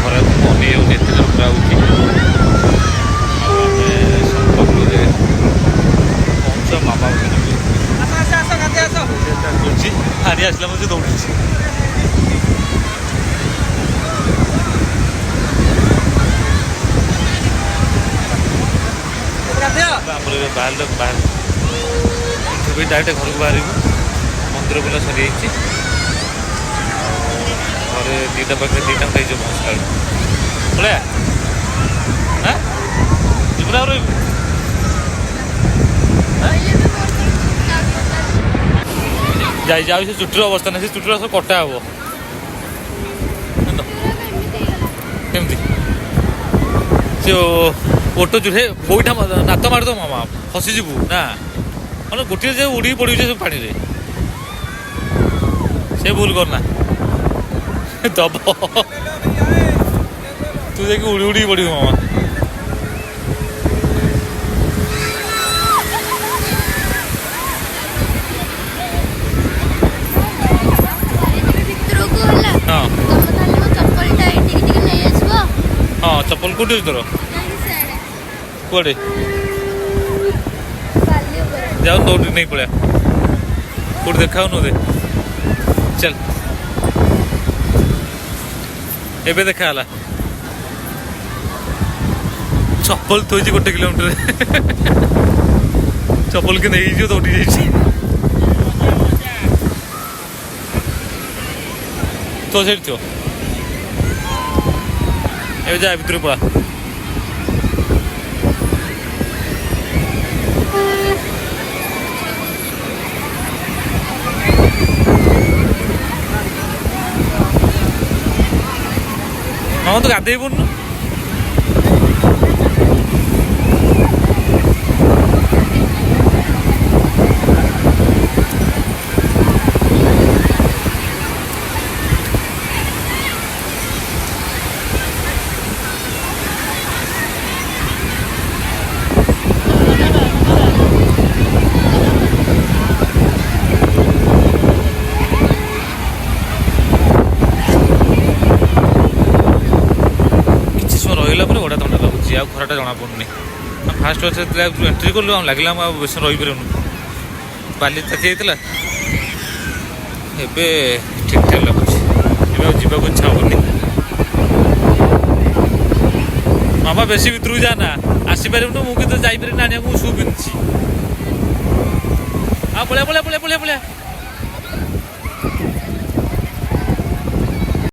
ଖରା କମି ଯାଉଛି ଏତେ ଜୋର ଖରା ହେଉଛି। ଆଉ ଆମେ ସମ୍ପର୍କରେ ପହଞ୍ଚ ମାମା କରୁଛି ହାରି ଆସିଲା ମଧ୍ୟ ଦୌଡ଼ୁଛି। ଆମର ଏବେ ଡାଇରେକ୍ଟ ଘରକୁ ବାହାରିବୁ। ମନ୍ଦିର ବୁଲା ସରିଯାଇଛି। ଘରେ ଦୁଇଟା ପାଖରେ ଦୁଇଟା ହେଇଯିବ ପହଞ୍ଚିଲା ବେଳକୁ। ପଳେଆ ହାଁ ଯିବୁ ନା ରହିବୁ? ଯାଉ ସେ ଚୁଟିର ଅବସ୍ଥା ନାହିଁ। ସେ ଚୁଟିର ସବୁ କଟା ହବ। କେମିତି ସେ ଓଟ ଚୁଟି ବୋଇଠା ନାତ ମାରିଦେବ ମାମା ଫସିଯିବୁ ନା। ମାନେ ଗୋଟିଏ ଯେ ଉଡ଼ିକି ପଡ଼ିବୁ ସେ ପାଣିରେ। ସେ ଭୁଲ କରନା ଦବ ତୁ ଯାଇକି ଉଡ଼ି ଉଡ଼ିକି ପଡ଼ିବୁ ମାମା। ହଁ ଚପଲ କୋଉଠି ଅଛି ତୋର? କୁଆଡ଼େ ଯାଉ ଦୌଡ଼ି ନେଇ ପଳେଆ। କୋଉଠି ଦେଖାଉନୁ ଦେ ଚାଲ। ଏବେ ଦେଖା ହେଲା ଚପଲ ଥୋଇଛି 1 କିଲୋମିଟର। ଚପଲ କି ନେଇଯିବ ଦୌଡ଼ି ଯାଇଛି। ତ ସେଇଠି ଥିବ। ଏବେ ଯା ଭିତରୁ ପଳା। ହଁ ତୁ ଗାଧେଇ ପଡୁନୁ। ରହିଲା ପରେ ବଢ଼ିଆ ଥଣ୍ଡା ଲାଗୁଛି। ଆଉ ଖରାଟା ଜଣାପଡ଼ୁନି। ଫାଷ୍ଟ ଯେତେବେଳେ ଏଣ୍ଟ୍ରି କଲୁ ଆଉ ଲାଗିଲା ଆଉ ବେଶୀ ରହିପାରିବୁନି। ବାଲି ତାତି ଯାଇଥିଲା। ଏବେ ଠିକ୍ ଠାକ୍ ଲାଗୁଛି। ଏବେ ଆଉ ଯିବାକୁ ଇଚ୍ଛା ହେବନି। ମାମା ବେଶୀ ଭିତରକୁ ଯା ନା। ଆସିପାରିବୁନି। ମୁଁ କିନ୍ତୁ ଯାଇପାରିବିନି ଆଣିବାକୁ। ମୁଁ ସୁ ପିନ୍ଧିଛି। ଆଉ ପଳେଆ।